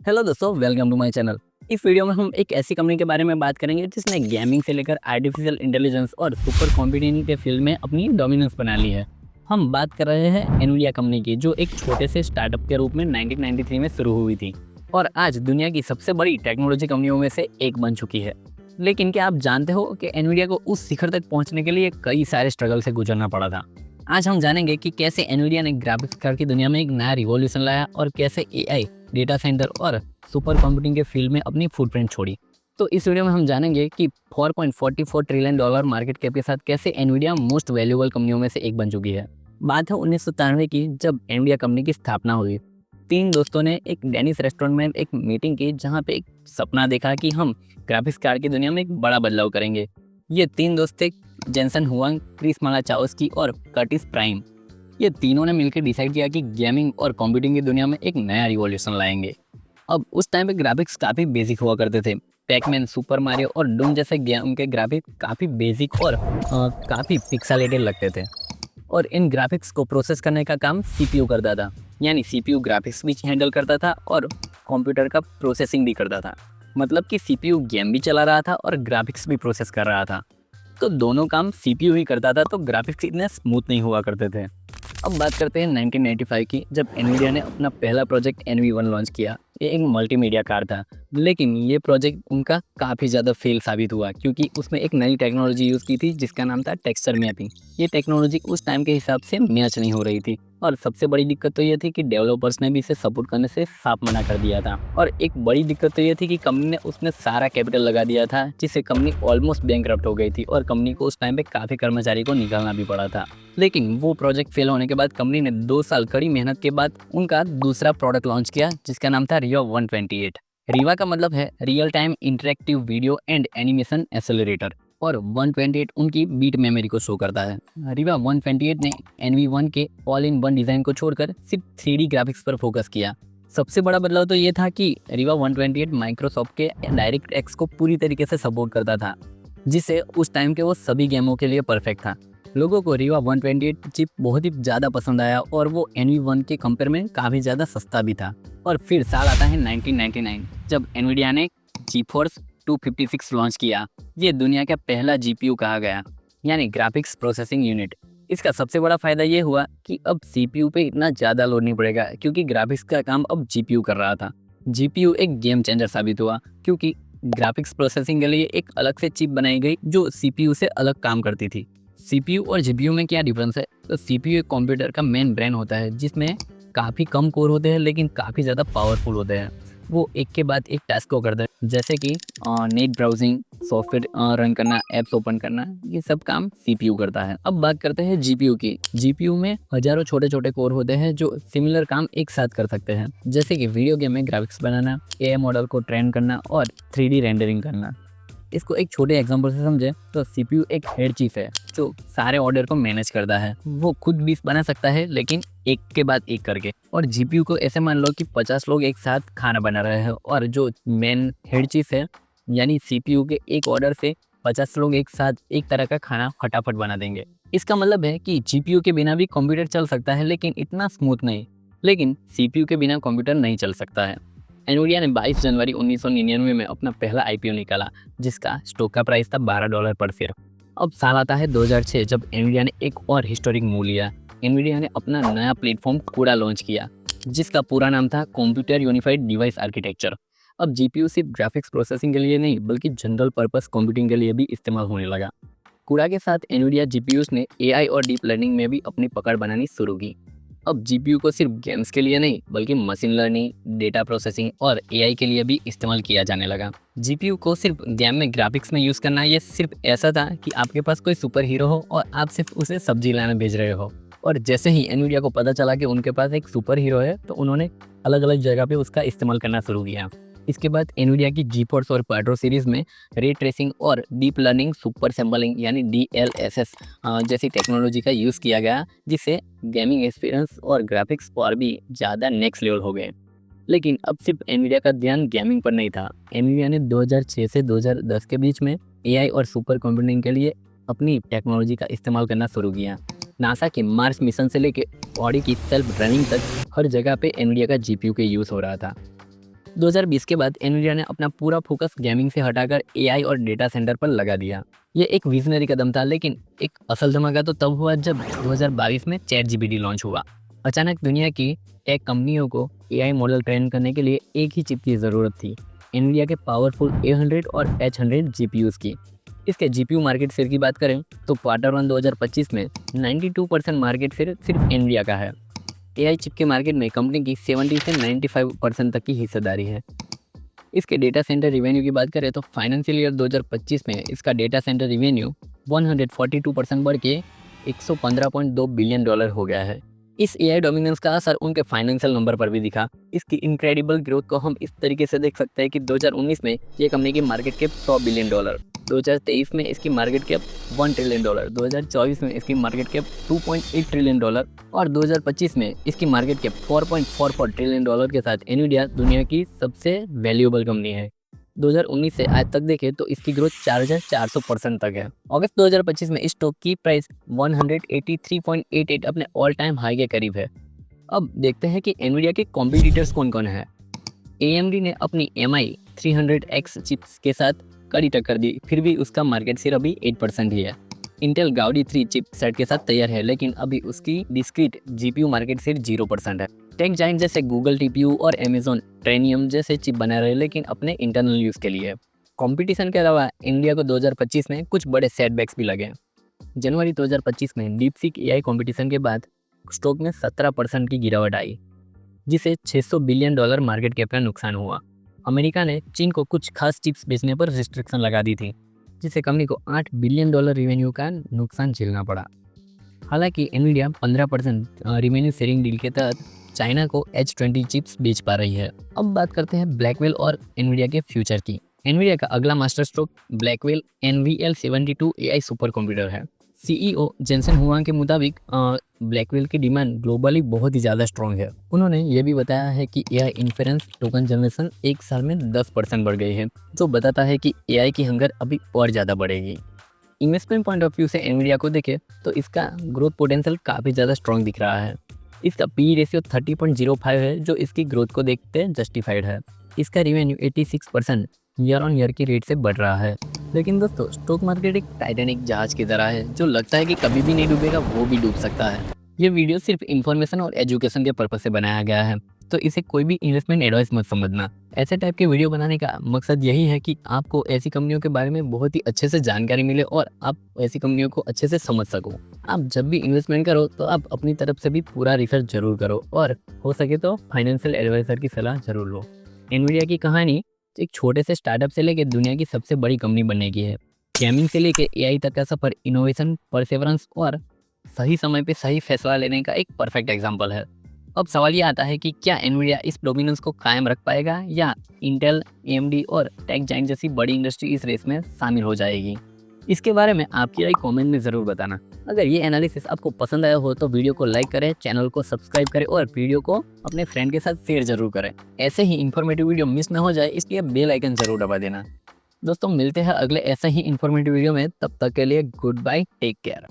Hello दोस्तों, welcome to my channel. इस video में हम एक ऐसी कंपनी के बारे में बात करेंगे जिसने गेमिंग से लेकर आर्टिफिशियल इंटेलिजेंस और सुपर कंप्यूटिंग के फील्ड में अपनी डोमिनेंस बना ली है। हम बात कर रहे हैं एनवीडिया कंपनी की, जो एक छोटे से स्टार्टअप के रूप में 1993 में शुरू हुई थी और आज दुनिया की सबसे बड़ी टेक्नोलॉजी कंपनियों में से एक बन चुकी है। लेकिन क्या आप जानते हो कि एनवीडिया को उस शिखर तक पहुंचने के लिए कई सारे स्ट्रगल से गुजरना पड़ा था। आज हम जानेंगे कि कैसे एनवीडिया ने ग्राफिक्स कार्ड की दुनिया में एक नया रिवॉल्यूशन लाया और कैसे एआई, डेटा सेंटर और सुपर कंप्यूटिंग के फील्ड में अपनी फुटप्रिंट छोड़ी। तो इस वीडियो में हम जानेंगे कि 4.44 ट्रिलियन डॉलर मार्केट कैप के साथ कैसे एनवीडिया मोस्ट वैल्यूएबल कंपनियों में से एक बन चुकी है। बात है 1993 की, जब एनवीडिया कंपनी की स्थापना हुई। तीन दोस्तों ने एक डेनिस रेस्टोरेंट में एक मीटिंग की, जहां पे एक सपना देखा कि हम ग्राफिक्स कार्ड की दुनिया में एक बड़ा बदलाव करेंगे। ये तीन दोस्त थे, जेंसन हुआंग, क्रिस मालाचाओस्की और कर्टिस प्राइम। ये तीनों ने मिलकर डिसाइड किया कि गेमिंग और कंप्यूटिंग की दुनिया में एक नया रिवॉल्यूशन लाएंगे। अब उस टाइम पे ग्राफिक्स काफ़ी बेसिक हुआ करते थे। पैकमैन, सुपर मारियो और डूम जैसे गेम के ग्राफिक्स काफ़ी बेसिक और काफ़ी पिक्सेलेटेड लगते थे। और इन ग्राफिक्स को प्रोसेस करने का काम सीपीयू करता था, यानी सीपीयू ग्राफिक्स भी हैंडल करता था और कंप्यूटर का प्रोसेसिंग भी करता था। मतलब कि सीपीयू गेम भी चला रहा था और ग्राफिक्स भी प्रोसेस कर रहा था। तो दोनों काम सीपीयू ही करता था, तो ग्राफिक्स इतने स्मूथ नहीं हुआ करते थे। अब बात करते हैं 1995 की, जब एनवीडिया ने अपना पहला प्रोजेक्ट NV1 लॉन्च किया। ये एक मल्टीमीडिया कार था, लेकिन ये प्रोजेक्ट उनका काफ़ी ज़्यादा फेल साबित हुआ, क्योंकि उसमें एक नई टेक्नोलॉजी यूज़ की थी जिसका नाम था टेक्सचर मैपिंग। ये टेक्नोलॉजी उस टाइम के हिसाब से मैच नहीं हो रही थी और सबसे बड़ी दिक्कत तो ये थी कि डेवलपर्स ने भी इसे सपोर्ट करने से साफ मना कर दिया था। और एक बड़ी दिक्कत तो ये थी कि कंपनी ने उसमें सारा कैपिटल लगा दिया था, जिससे कंपनी ऑलमोस्ट बैंकरप्ट हो गई थी और कंपनी को उस टाइम पे काफ़ी कर्मचारी को निकालना भी पड़ा था। लेकिन वो प्रोजेक्ट फेल होने के बाद कंपनी ने 2 साल कड़ी मेहनत के बाद उनका दूसरा प्रोडक्ट लॉन्च किया, जिसका नाम था रिवा 128। रिवा का मतलब है real time interactive video and animation accelerator और 128 उनकी बीट मेमोरी को शो करता है। रिवा 128 ने NV1 के ऑल इन वन डिज़ाइन को छोड़कर सिर्फ 3D ग्राफिक्स पर फोकस किया। सबसे बड़ा बदलाव तो ये था कि रिवा 128 माइक्रोसॉफ्ट के डायरेक्ट एक्स को पूरी तरीके से सपोर्ट करता था, जिससे उस टाइम के वो सभी गेमों के लिए परफेक्ट था। लोगों को रिवा 128 चिप बहुत ही ज़्यादा पसंद आया और वो NV1 के कंपेयर में काफ़ी ज़्यादा सस्ता भी था। और फिर साल आता है 1999, जब एनवीडिया ने GeForce 256 लॉन्च किया। ये दुनिया का पहला GPU कहा गया, यानी ग्राफिक्स प्रोसेसिंग यूनिट। इसका सबसे बड़ा फ़ायदा ये हुआ कि अब CPU पे इतना ज़्यादा लोड नहीं पड़ेगा, क्योंकि ग्राफिक्स का काम अब GPU कर रहा था। GPU एक गेम चेंजर साबित हुआ, क्योंकि ग्राफिक्स प्रोसेसिंग के लिए एक अलग से चिप बनाई गई जो CPU से अलग काम करती थी। CPU और GPU में क्या डिफरेंस है? तो CPU एक कंप्यूटर का मेन ब्रेन होता है, जिसमें काफ़ी कम कोर होते हैं लेकिन काफ़ी ज़्यादा पावरफुल होते हैं। वो एक के बाद एक टास्क को करता है, जैसे कि नेट ब्राउजिंग, सॉफ्टवेयर रन करना, ऐप्स ओपन करना, ये सब काम CPU करता है। अब बात करते हैं GPU की। GPU में हजारों छोटे छोटे कोर होते हैं जो सिमिलर काम एक साथ कर सकते हैं, जैसे कि वीडियो गेम में ग्राफिक्स बनाना, AI मॉडल को ट्रेन करना और 3D रेंडरिंग करना। इसको एक छोटे एग्जांपल से समझे तो CPU एक हेड चीफ है जो सारे ऑर्डर को मैनेज करता है। वो खुद भी बना सकता है, लेकिन एक के बाद एक करके। और GPU को ऐसे मान लो कि 50 लोग एक साथ खाना बना रहे हैं और जो मेन हेड चीफ है, यानी CPU के एक ऑर्डर से 50 लोग एक साथ एक तरह का खाना फटाफट बना देंगे। इसका मतलब है कि GPU के बिना भी कंप्यूटर चल सकता है, लेकिन इतना स्मूथ नहीं। लेकिन CPU के बिना कंप्यूटर नहीं चल सकता है। एनवीडिया ने 22 जनवरी 1999 में अपना पहला IPO निकाला, जिसका स्टॉक का प्राइस था $12 पर शेयर। अब साल आता है 2006, जब एनवीडिया ने एक और हिस्टोरिक मूव लिया। एनवीडिया ने अपना नया प्लेटफॉर्म कूडा लॉन्च किया, जिसका पूरा नाम था कंप्यूटर यूनिफाइड डिवाइस आर्किटेक्चर। अब GPU सिर्फ ग्राफिक्स प्रोसेसिंग के लिए नहीं, बल्कि जनरल पर्पस कंप्यूटिंग के लिए भी इस्तेमाल होने लगा। कूडा के साथ एनवीडिया GPUs ने AI और डीप लर्निंग में भी अपनी पकड़ बनानी शुरू की। अब GPU को सिर्फ गेम्स के लिए नहीं, बल्कि मशीन लर्निंग, डेटा प्रोसेसिंग और AI के लिए भी इस्तेमाल किया जाने लगा। GPU को सिर्फ गेम में ग्राफिक्स में यूज़ करना ये सिर्फ ऐसा था कि आपके पास कोई सुपर हीरो हो और आप सिर्फ उसे सब्जी लाने भेज रहे हो। और जैसे ही एनवीडिया को पता चला कि उनके पास एक सुपर हीरो है, तो उन्होंने अलग अलग जगह पे उसका इस्तेमाल करना शुरू किया। इसके बाद एनवीडिया की GeForce और क्वाड्रो सीरीज़ में रे ट्रेसिंग और डीप लर्निंग सुपर सैम्पलिंग यानी DLSS जैसी टेक्नोलॉजी का यूज़ किया गया, जिससे गेमिंग एक्सपीरियंस और ग्राफिक्स पर भी ज़्यादा नेक्स्ट लेवल हो गए। लेकिन अब सिर्फ एनवीडिया का ध्यान गेमिंग पर नहीं था। एनवीडिया ने 2006 से 2010 के बीच में AI और सुपर कंप्यूटिंग के लिए अपनी टेक्नोलॉजी का इस्तेमाल करना शुरू किया। नासा के मार्स मिशन से लेकर ऑडी की सेल्फ रनिंग तक हर जगह पे एनवीडिया का GPU के यूज़ हो रहा था। 2020 के बाद एनवीडिया ने अपना पूरा फोकस गेमिंग से हटाकर एआई और डेटा सेंटर पर लगा दिया। ये एक विजनरी कदम था, लेकिन एक असल धमाका तो तब हुआ जब 2022 में चैट जीपीटी लॉन्च हुआ। अचानक दुनिया की टेक कंपनियों को एआई मॉडल ट्रेन करने के लिए एक ही चिप की ज़रूरत थी, एनवीडिया के पावरफुल A100 और H100 जीपीयूज़ की। इसके जीपीयू मार्केट शेयर की बात करें तो क्वार्टर 1 2025 में 92% मार्केट शेयर सिर्फ एनवीडिया का है। एआई चिप के मार्केट में कंपनी की 70 से 95% तक की हिस्सेदारी है। इसके डेटा सेंटर रिवेन्यू की बात करें तो फाइनेंशियल ईयर 2025 में इसका डेटा सेंटर रिवेन्यू 142% बढ़ के $115.2 बिलियन हो गया है। इस एआई डोमिनेंस का असर उनके फाइनेंशियल नंबर पर भी दिखा। इसकी इनक्रेडिबल ग्रोथ को हम इस तरीके से देख सकते हैं कि 2019 में ये कंपनी की मार्केट कैप $100 बिलियन, 2023 में इसकी मार्केट कैप $1 ट्रिलियन, 2024 में इसकी मार्केट कैप $2.8 ट्रिलियन और 2025 में इसकी मार्केट कैप $4.44 ट्रिलियन के साथ एनवीडिया दुनिया की सबसे वैल्यूएबल कंपनी है। 2019 से आज तक देखें तो इसकी ग्रोथ 4400% तक है। अगस्त 2025 में इस स्टॉक की प्राइस 183.88 अपने ऑल टाइम हाई के करीब है। अब देखते हैं कि एनवीडिया के कॉम्पिटिटर्स कौन कौन है। AMD ने अपनी MI 300X चिप्स के साथ कड़ी टक्कर दी, फिर भी उसका मार्केट शेयर अभी 8% ही है। इंटेल गाउडी 3 चिप सेट के साथ तैयार है, लेकिन अभी उसकी डिस्क्रीट जीपीयू मार्केट शेयर 0% है। टेक जाइंट जैसे गूगल TPU और अमेजोन ट्रेनियम जैसे चिप बना रहे, लेकिन अपने इंटरनल यूज़ के लिए। कंपटीशन के अलावा इंडिया को 2025 में कुछ बड़े सेटबैक्स भी लगे। जनवरी 2025 में डीपसीक एआई कंपटीशन के बाद स्टॉक में 17% की गिरावट आई, जिसे $600 बिलियन मार्केट कैप का नुकसान हुआ। अमेरिका ने चीन को कुछ खास चिप्स बेचने पर रिस्ट्रिक्शन लगा दी थी, जिससे कंपनी को $8 बिलियन रिवेन्यू का नुकसान झेलना पड़ा। हालांकि एनवीडिया 15% रिवेन्यू शेयरिंग डील के तहत चाइना को H20 चिप्स बेच पा रही है। अब बात करते हैं ब्लैकवेल और एनवीडिया के फ्यूचर की। एनवीडिया का अगला master stroke Blackwell NVL72 AI super computer है। CEO जेंसन हुआंग के मुताबिक ब्लैकवेल की डिमांड ग्लोबली बहुत ही ज़्यादा स्ट्रॉन्ग है। उन्होंने ये भी बताया है कि AI इन्फ्रेंस टोकन जनरेशन एक साल में 10% बढ़ गई है, जो बताता है कि AI की हंगर अभी और ज़्यादा बढ़ेगी। इन्वेस्टमेंट पॉइंट ऑफ व्यू से एनवीडिया को देखें तो इसका ग्रोथ पोटेंशियल काफ़ी ज़्यादा स्ट्रॉन्ग दिख रहा है। इसका PE रेशियो 30.05 है, जो इसकी ग्रोथ को देखते जस्टिफाइड है। इसका रिवेन्यू 86% ईयर ऑन ईयर की रेट से बढ़ रहा है। लेकिन दोस्तों, स्टॉक मार्केट एक टाइटैनिक जहाज की तरह है, जो लगता है कि कभी भी नहीं डूबेगा, वो भी डूब सकता है। ये वीडियो सिर्फ इन्फॉर्मेशन और एजुकेशन के पर्पज से बनाया गया है, तो इसे कोई भी इन्वेस्टमेंट एडवाइस मत समझना। ऐसे टाइप के वीडियो बनाने का मकसद यही है कि आपको ऐसी कंपनियों के बारे में बहुत ही अच्छे से जानकारी मिले और आप ऐसी कंपनियों को अच्छे से समझ सको। आप जब भी इन्वेस्टमेंट करो तो आप अपनी तरफ से भी पूरा रिसर्च जरूर करो और हो सके तो फाइनेंशियल एडवाइजर की सलाह जरूर लो। एनवीडिया की कहानी एक छोटे से स्टार्टअप से लेकर दुनिया की सबसे बड़ी कंपनी बनने की है। गेमिंग से लेकर AI तक का सफर इनोवेशन, परसेवरेंस और सही समय पे सही फैसला लेने का एक परफेक्ट एग्जाम्पल है। अब सवाल ये आता है कि क्या एनवीडिया इस डोमिनेंस को कायम रख पाएगा या इंटेल, AMD और टेक जाइंट जैसी बड़ी इंडस्ट्री इस रेस में शामिल हो जाएगी। इसके बारे में आपकी राय कमेंट में ज़रूर बताना। अगर ये एनालिसिस आपको पसंद आया हो तो वीडियो को लाइक करें, चैनल को सब्सक्राइब करें और वीडियो को अपने फ्रेंड के साथ शेयर जरूर करें। ऐसे ही इन्फॉर्मेटिव वीडियो मिस ना हो जाए, इसलिए बेल आइकन जरूर दबा देना। दोस्तों, मिलते हैं अगले ऐसे ही इन्फॉर्मेटिव वीडियो में। तब तक के लिए गुड बाय, टेक केयर।